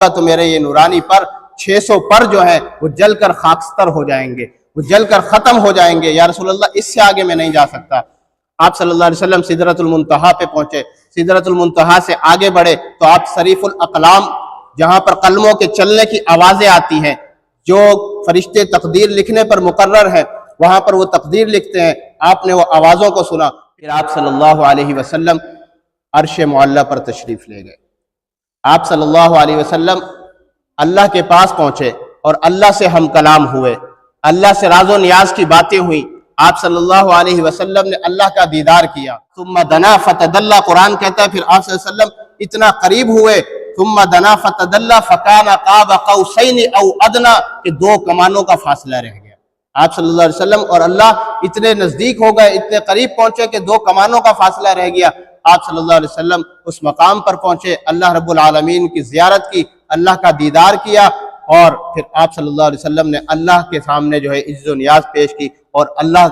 تو میرے یہ نورانی پر 600 پر جو ہے وہ جل کر خاکستر ہو جائیں گے، وہ جل کر ختم ہو جائیں گے، یا رسول اللہ اس سے آگے میں نہیں جا سکتا۔ آپ صلی اللہ علیہ وسلم سدرۃ المنتہا پہ پہنچے، سدرۃ المنتہا سے آگے بڑھے تو آپ صریف الاقلام، جہاں پر قلموں کے چلنے کی آوازیں آتی ہیں، جو فرشتے تقدیر لکھنے پر مقرر ہیں وہاں پر وہ تقدیر لکھتے ہیں، آپ نے وہ آوازوں کو سنا۔ پھر آپ صلی اللہ علیہ وسلم عرش معلی پر تشریف لے گئے۔ آپ صلی اللہ علیہ وسلم اللہ کے پاس پہنچے اور اللہ سے ہم کلام ہوئے، اللہ سے راز و نیاز کی باتیں ہوئیں۔ آپ صلی اللہ علیہ وسلم نے اللہ کا دیدار کیا۔ ثم دنا فتدلی، قرآن کہتا ہے پھر آپ صلی اللہ علیہ وسلم اتنا قریب ہوئے، ثم دنا فتدلی فکان قاب قوسین او ادنی، کہ 2 کمانوں کا فاصلہ رہ گیا۔ آپ صلی اللہ علیہ وسلم اور اللہ اتنے نزدیک ہو گئے، اتنے قریب پہنچے کہ 2 کمانوں کا فاصلہ رہ گیا۔ آپ صلی اللہ علیہ وسلم اس مقام پر پہنچے، اللہ رب العالمین کی زیارت کی، اللہ کا دیدار کیا، اور پھر آپ صلی اللہ علیہ وسلم نے اللہ کے سامنے جو ہے عز و نیاز پیش کی اور اللہ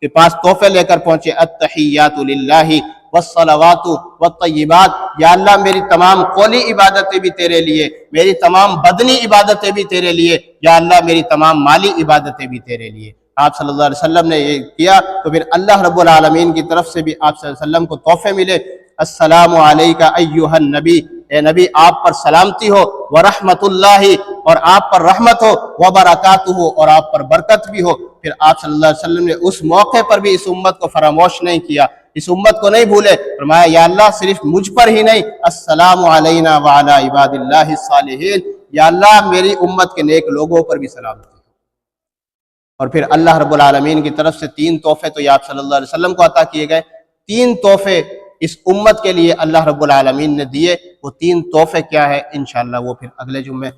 کے پاس تحفے لے کر پہنچے۔ التحیات للہ والصلوات والطیبات، یا اللہ میری تمام قولی عبادتیں بھی تیرے لیے، میری تمام بدنی عبادتیں بھی تیرے لیے، یا اللہ میری تمام مالی عبادتیں بھی تیرے لیے۔ آپ صلی اللہ علیہ وسلم نے یہ کیا تو پھر اللہ رب العالمین کی طرف سے بھی آپ صلی اللہ علیہ وسلم کو تحفے ملے۔ السلام علیکہ ایہا النبی، اے نبی آپ پر سلامتی ہو، ورحمت اللہ، اور آپ پر رحمت ہو، وبرکاتہ، اور آپ پر برکت بھی ہو۔ پھر آپ صلی اللہ علیہ وسلم نے اس موقع پر بھی اس امت کو فراموش نہیں کیا، اس امت کو نہیں بھولے، فرمایا یا اللہ صرف مجھ پر ہی نہیں، السلام علینا وعلی عباد اللہ الصالحین، یا اللہ میری امت کے نیک لوگوں پر بھی سلامتی ہو۔ اور پھر اللہ رب العالمین کی طرف سے 3 تحفے تو آپ صلی اللہ علیہ وسلم کو عطا کیے گئے، 3 تحفے اس امت کے لیے اللہ رب العالمین نے دیے۔ وہ 3 تحفے کیا ہے انشاءاللہ وہ پھر اگلے جمعے